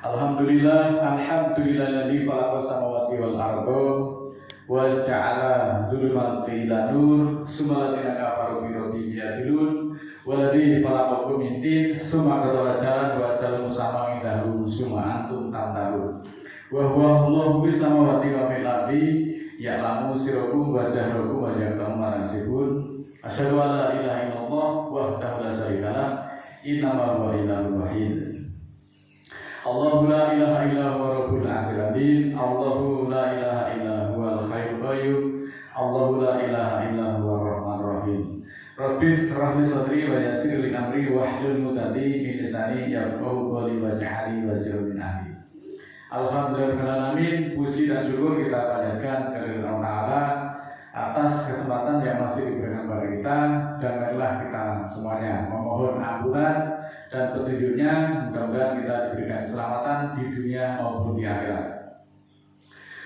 Alhamdulillahilladzi khalaqas samawati wal arda wa ja'ala dzulumati ila nur summa alladziina kafaru bi rabbihim ya'dilun walladzi khalaqakum min tin summa qadara ajalan wa ajalun musamman indahu summa antum tamtarun wa huwa Allahu bis samawati wa fil ardi ya'lamu sirrakum wa jahrakum wa ya'lamu ma tasifun asyhadu an la ilaha illallah wahdahu la syarika lah innama huwa ilahun wahid. Allahu la ilaha illa huwa rabbul arsyil azim. Allahu la ilaha illa huwal hayyul qayyum. Allahu la ilaha illa huwa rahmanur rahim. Rabbi shrah li sadri wa yassir li amri wahlul 'uqdatam min lisani yafqahu qawli waj'alni waziran min ahli. Alhamdulillahirabbil alamin, puji dan syukur kita panjatkan kepada Allah Ta'ala atas kesempatan yang masih diberikan kepada kita, dan marilah kita semuanya memohon ampunan dan petunjuknya. Mudah-mudahan kita diberikan keselamatan di dunia maupun di akhirat.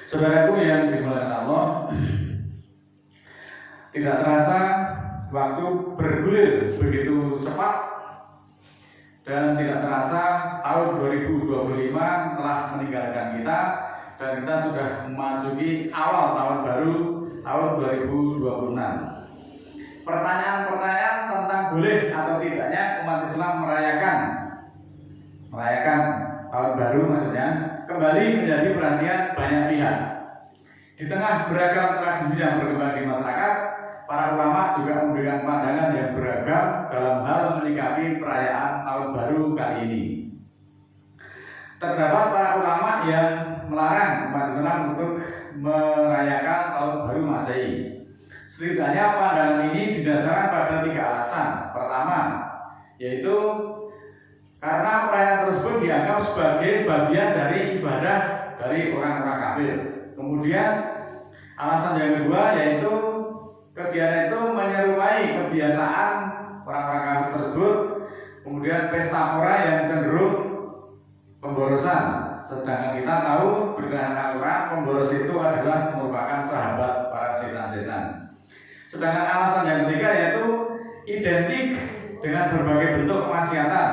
Saudaraku yang dimuliakan Allah, tidak terasa waktu bergulir begitu cepat, dan tidak terasa tahun 2025 telah meninggalkan kita, dan kita sudah memasuki awal tahun baru tahun 2026. Pertanyaan-pertanyaan tentang boleh atau tidaknya umat Islam merayakan tahun baru maksudnya kembali menjadi perhatian banyak pihak. Di tengah beragam tradisi yang berkembang di masyarakat, para ulama juga memberikan pandangan yang beragam dalam hal menyikapi perayaan tahun baru kali ini. Terdapat para ulama yang melarang umat Islam untuk merayakan tahun baru Masehi. Setidaknya pandangan ini didasarkan pada 3 alasan. Pertama, yaitu karena perayaan tersebut dianggap sebagai bagian dari ibadah dari orang-orang kafir. Kemudian alasan yang kedua yaitu kegiatan itu menyerupai kebiasaan orang-orang kafir tersebut. Kemudian pesta pora yang cenderung pemborosan. Sedangkan kita tahu berdasarkan Al-Quran, pemboros itu adalah merupakan sahabat para setan-setan. Sedangkan alasan yang ketiga yaitu identik dengan berbagai bentuk kemaksiatan,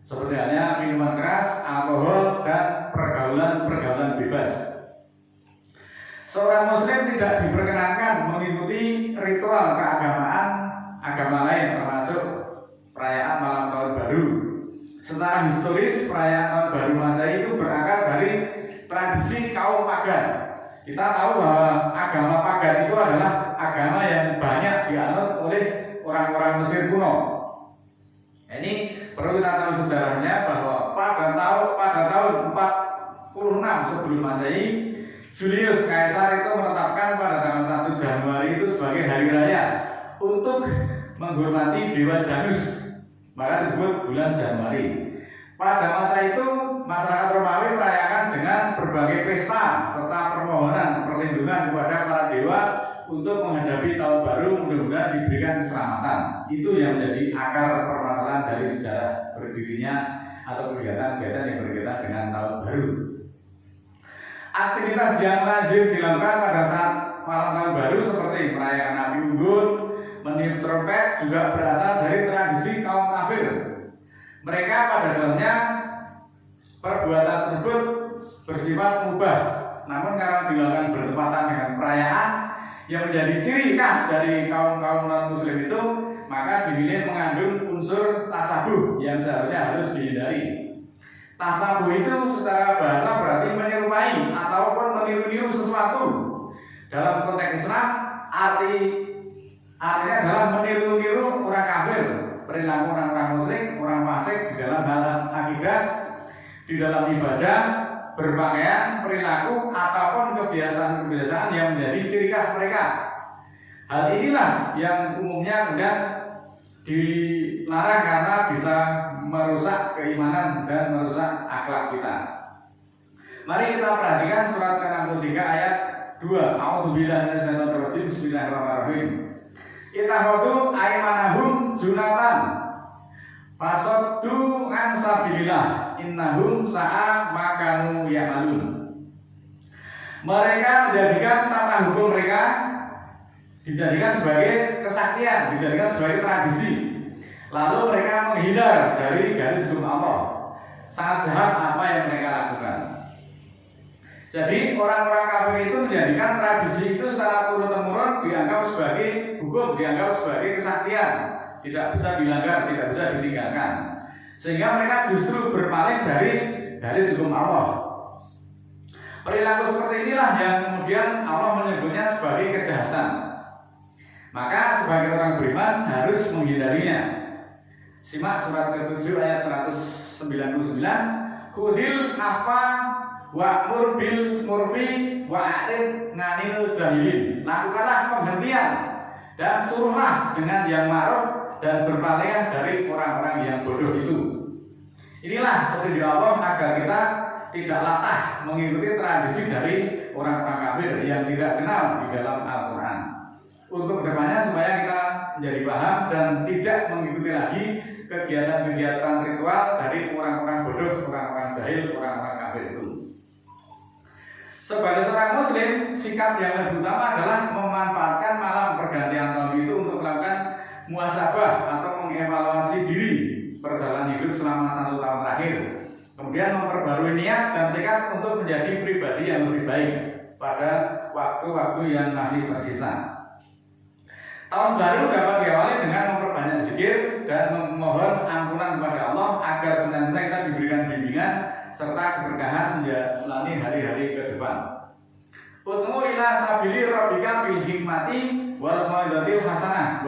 seperti halnya minuman keras, alkohol, dan pergaulan bebas. Seorang muslim tidak diperkenankan mengikuti ritual keagamaan agama lain, termasuk perayaan malam tahun baru. Secara historis, perayaan tahun baru Masehi itu berakar dari tradisi kaum pagan. Kita tahu bahwa agama pagan itu adalah agama yang banyak dianut oleh orang-orang Mesir kuno. Ini perlu kita tahu sejarahnya, bahwa pada tahun 46 sebelum Masehi, Julius Caesar itu menetapkan pada tanggal 1 Januari itu sebagai hari raya untuk menghormati dewa Janus, maka disebut bulan Januari. Pada masa itu, masyarakat Romawi merayakan dengan berbagai pesta serta permohonan perlindungan kepada para dewa untuk menghadapi tahun baru, mudah-mudahan diberikan keselamatan. Itu yang menjadi akar permasalahan dari sejarah berdirinya atau kegiatan-kegiatan yang berkaitan dengan tahun baru. Aktivitas yang lazim dilakukan pada saat malam tahun baru seperti merayakan api unggun, meniup trompet juga berasal dari tradisi kaum kafir. Mereka pada dasarnya perbuatan tersebut bersifat mubah, namun karena dilakukan bertepatan dengan perayaan yang menjadi ciri khas dari kaum non-muslim itu, maka dinilai mengandung unsur tasabuh yang seharusnya harus dihindari. Tasabuh itu secara bahasa berarti menyerupai ataupun meniru-niru sesuatu. Dalam konteks Islam, artinya adalah meniru-niru orang kafir, perilaku orang-orang musyrik, orang fasik di dalam hal akidah, di dalam ibadah, berpakaian, perilaku, ataupun kebiasaan-kebiasaan yang menjadi ciri khas mereka. Hal inilah yang umumnya kemudian dilarang karena bisa merusak keimanan dan merusak akhlak kita. Mari kita perhatikan surat ke-63 ayat 2. A'udzubillahi minasyaitonir rajim. Bismillahirrahmanirrahim. Ittakhadhu aymanahum junatan fasaddu an sabilillah innahum sa'a ma kanu ya'malun. Mereka menjadikan tata hukum mereka dijadikan sebagai kesaktian, dijadikan sebagai tradisi. Lalu mereka menghindar dari garis hukum Allah. sangat jahat apa yang mereka lakukan. Jadi orang-orang kafir itu menjadikan tradisi itu secara turun-temurun dianggap sebagai hukum, dianggap sebagai kesaktian, tidak bisa dilanggar, tidak bisa ditinggalkan. Sehingga mereka justru berpaling dari hukum Allah. Perilaku seperti inilah yang kemudian Allah menyebutnya sebagai kejahatan. Maka sebagai orang beriman harus menghindarinya. Simak surat ke-7 ayat 199. Khudil afwa wa'mur bil urfi wa'rid nganil jahilin. Lakukanlah penghentian dan suruhlah dengan yang ma'ruf dan berpalinglah dari orang-orang yang bodoh itu. Inilah petunjuk Allah agar kita tidak latah mengikuti tradisi dari orang-orang kafir yang tidak kenal di dalam Al-Quran. Untuk kedepannya supaya kita menjadi paham dan tidak mengikuti lagi kegiatan-kegiatan ritual dari orang-orang bodoh, orang-orang jahil, orang-orang kafir itu. Sebagai seorang muslim, sikap yang lebih utama adalah memanfaatkan malam pergantian tahun itu untuk melakukan muhasabah atau mengevaluasi diri perjalanan hidup selama 1 tahun terakhir. Kemudian memperbarui niat dan tekad untuk menjadi pribadi yang lebih baik pada waktu-waktu yang masih tersisa. Tahun baru dapat diawali dengan memperbanyak zikir dan memohon ampunan kepada Allah agar senantiasa kita diberikan bimbingan serta keberkahan menjalani hari-hari ke depan. Ud'u ila sabili rabbika bil hikmati wal mau'izatil hasanah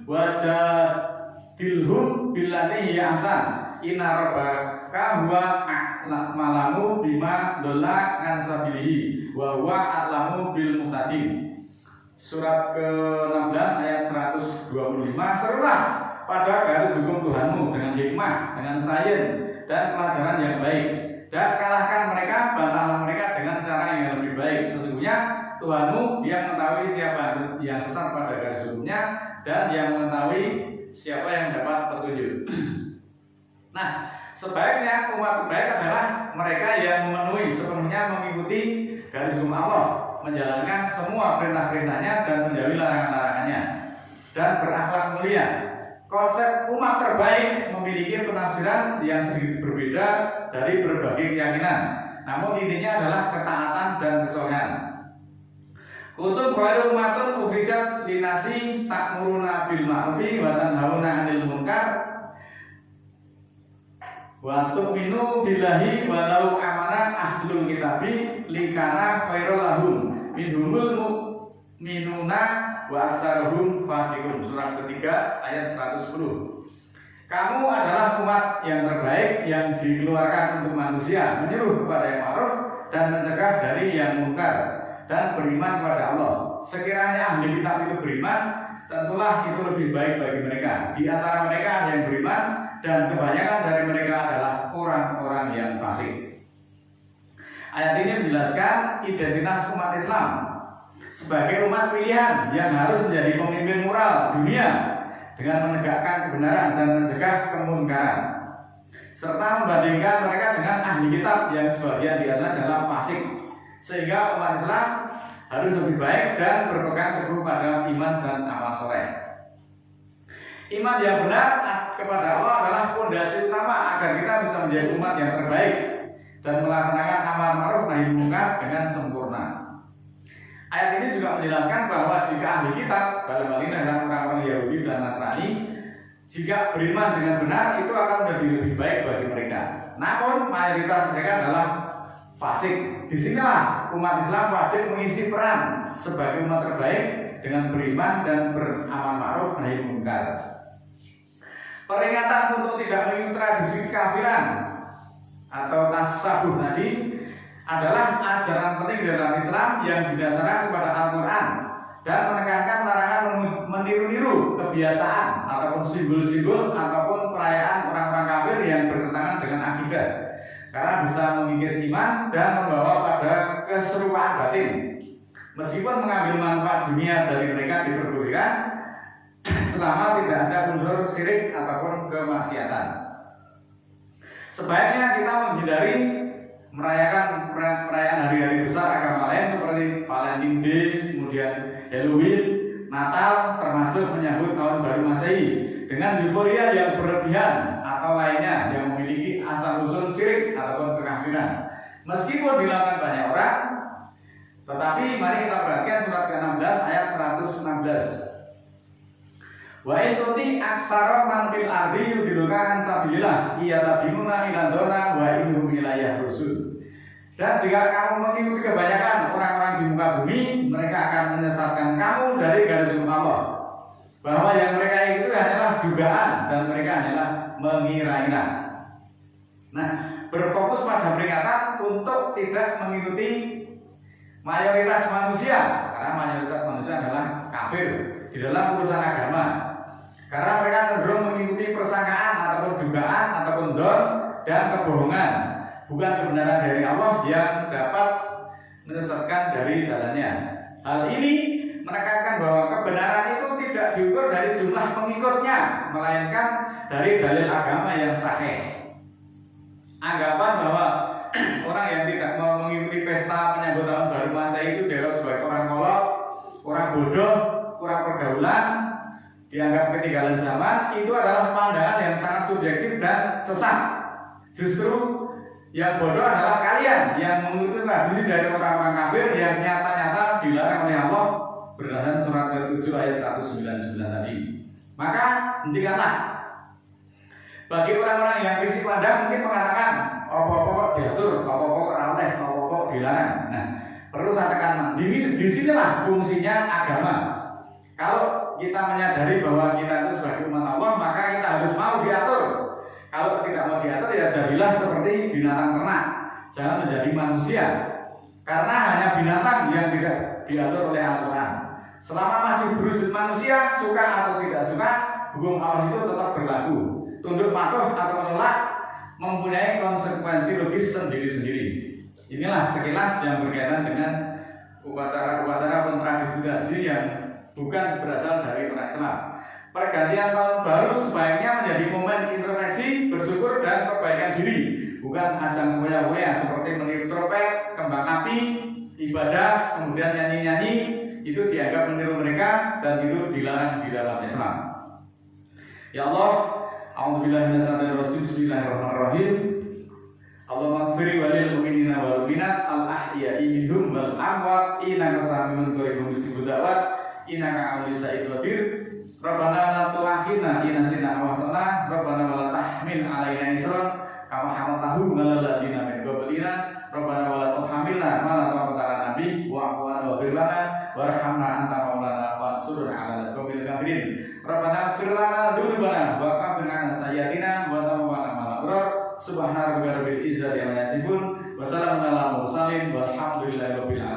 wajadilhum billati hiya ahsan. Inna rabbaka huwa a'lamu bima dhalla an sabilihi wa huwa a'lamu bil muhtadin. Surat ke-16 ayat 125. Serulah pada garis hukum Tuhanmu dengan hikmah, dengan sains dan pelajaran yang baik, dan kalahkan mereka, bantahlah mereka dengan cara yang lebih baik. Sesungguhnya Tuhanmu Dia mengetahui siapa yang sesat pada garis hukumnya dan yang mengetahui siapa yang dapat petunjuk. Nah, sebaiknya umat terbaik adalah mereka yang memenuhi sepenuhnya mengikuti garis hukum Allah, menjalankan semua perintah-perintahnya dan menjauhi larangan-larangannya, dan berakhlak mulia. Konsep umat terbaik memiliki penafsiran yang sedikit berbeda dari berbagai keyakinan, namun intinya adalah ketaatan dan kesolehan. Kuntum khairu ummatin ukhrijat linasi ta'muruna bil ma'rufi wa tanhauna 'anil munkar wa tu'minu billahi walau amana ahlul kitabi likana khairul lahum minhumul mu'minuna wa aksaruhum fasiqun. Surat ketiga ayat 110. Kamu adalah umat yang terbaik yang dikeluarkan untuk manusia, menyuruh kepada yang ma'ruf dan mencegah dari yang munkar, dan beriman kepada Allah. Sekiranya ahli kitab itu beriman, tentulah itu lebih baik bagi mereka. Di antara mereka ada yang beriman, dan kebanyakan dari mereka adalah orang-orang yang fasik. Ayat ini menjelaskan identitas umat Islam sebagai umat pilihan yang harus menjadi pemimpin moral dunia dengan menegakkan kebenaran dan mencegah kemunkaran, serta membandingkan mereka dengan ahli kitab yang sebagian di antara adalah fasik, sehingga umat Islam harus lebih baik dan berpegang teguh pada iman dan amal soleh. Iman yang benar kepada Allah adalah fondasi utama agar kita bisa menjadi umat yang terbaik dan melaksanakan amal ma'ruf nahi munkar dengan sempurna. Ayat ini juga menjelaskan bahwa jika ahli kitab, dalam hal ini adalah orang-orang Yahudi dan Nasrani, jika beriman dengan benar itu akan menjadi lebih baik bagi mereka. Namun mayoritas mereka adalah fasik. Disinilah umat Islam wajib mengisi peran sebagai umat terbaik dengan beriman dan beramal ma'ruf nahi munkar. Peringatan untuk tidak mengikuti tradisi kekafiran atau tasabuh tadi adalah ajaran penting dalam Islam yang didasarkan kepada Al-Quran dan menekankan larangan meniru-niru kebiasaan ataupun simbol-simbol ataupun perayaan orang-orang kafir yang bertentangan dengan akidah, karena bisa mengikis iman dan membawa pada keserupaan batin. Meskipun mengambil manfaat dunia dari mereka diperbolehkan selama tidak ada unsur syirik ataupun kemaksiatan. Sebaiknya kita menghindari merayakan perayaan hari-hari besar agama lain seperti Valentine Day, kemudian Halloween, Natal, termasuk menyambut tahun baru Masehi, dengan euforia yang berlebihan atau lainnya yang memiliki asal-usul syirik ataupun kekafiran. Meskipun dilakukan banyak orang, tetapi mari kita perhatikan surat ke-16 ayat 116. Wa in tuti aksara man fil ardi yudilluka an sabilillah iyatabimuna ila dona wa innahum ilayah rusul. Dan jika kamu mengikuti kebanyakan orang-orang di muka bumi, mereka akan menyesatkan kamu dari garis hukum Allah. Bahwa yang mereka itu hanyalah dugaan dan mereka hanyalah mengira-ngira. Nah, berfokus pada peringatan untuk tidak mengikuti mayoritas manusia, karena mayoritas manusia adalah kafir di dalam urusan agama. Karena mereka cenderung mengikuti persangkaan ataupun dugaan ataupun don dan kebohongan, bukan kebenaran dari Allah yang dapat menyesatkan dari jalannya. Hal ini menekankan bahwa kebenaran itu tidak diukur dari jumlah pengikutnya, melainkan dari dalil agama yang sahih. Anggapan bahwa orang yang tidak mau mengikuti pesta penyambut tahun baru Masehi itu dianggap sebagai orang kolot, orang bodoh, kurang pergaulan, dianggap ketinggalan zaman, itu adalah pandangan yang sangat subjektif dan sesat. Justru yang bodoh adalah kalian yang mengikuti tradisi dari orang-orang kafir yang nyata-nyata dilarang oleh Allah berdasarkan surat ke-7 ayat 199 tadi. Maka hentikanlah. Bagi orang-orang yang prinsip pandang mungkin mengatakan apa-apa diatur, apa-apa oleh, apa-apa dilarang. Nah, perlu saya tekankan, di sinilah fungsinya agama. Kalau kita menyadari bahwa kita itu sebagai umat Allah, maka kita harus mau diatur. Kalau tidak mau diatur, ya jadilah seperti binatang ternak, jangan menjadi manusia. Karena hanya binatang yang tidak diatur oleh Al-Quran. Selama masih berwujud manusia, suka atau tidak suka, hukum Allah itu tetap berlaku. Tunduk patuh atau menolak mempunyai konsekuensi logis sendiri-sendiri. Inilah sekilas yang berkaitan dengan upacara-upacara tradisi yang bukan berasal dari orang Islam. Pergantian tahun baru sebaiknya menjadi momen introspeksi, bersyukur dan perbaikan diri, bukan ajang foya-foya seperti meniup trompet, kembang api, ibadah, kemudian nyanyi-nyanyi. Itu dianggap meniru mereka dan itu dilarang di dalam Islam. Ya Allah, a'udzubillahi minasyaitonirrajim. Bismillahirrahmanirrahim. Allahumma ighfir walil mu'minina wal mu'minat al ahya'i minhum wal amwat innaka sami'un qaribun mujibud da'wat innaka 'alim sa'id qadir. Rabbana la tu'akhidna in nasina aw akhtana Rabbana wa la tahmil 'alaina isran kama hamaltahu 'alal ladzina min qablina Rabbana wa la tuhammilna ma la taqata lana bihi wa'fu 'anna waghfir lana warhamna anta maulana wansurna 'alal qaumil kafirin. Rabbana ighfir lana dzunubana wa kaffir 'anna sayyi'atina wa tawaffana ma'al abrar. Subhana rabbika rabbil izzati amma yasifun wa salamun 'alal mursalin walhamdulillahi rabbil alamin.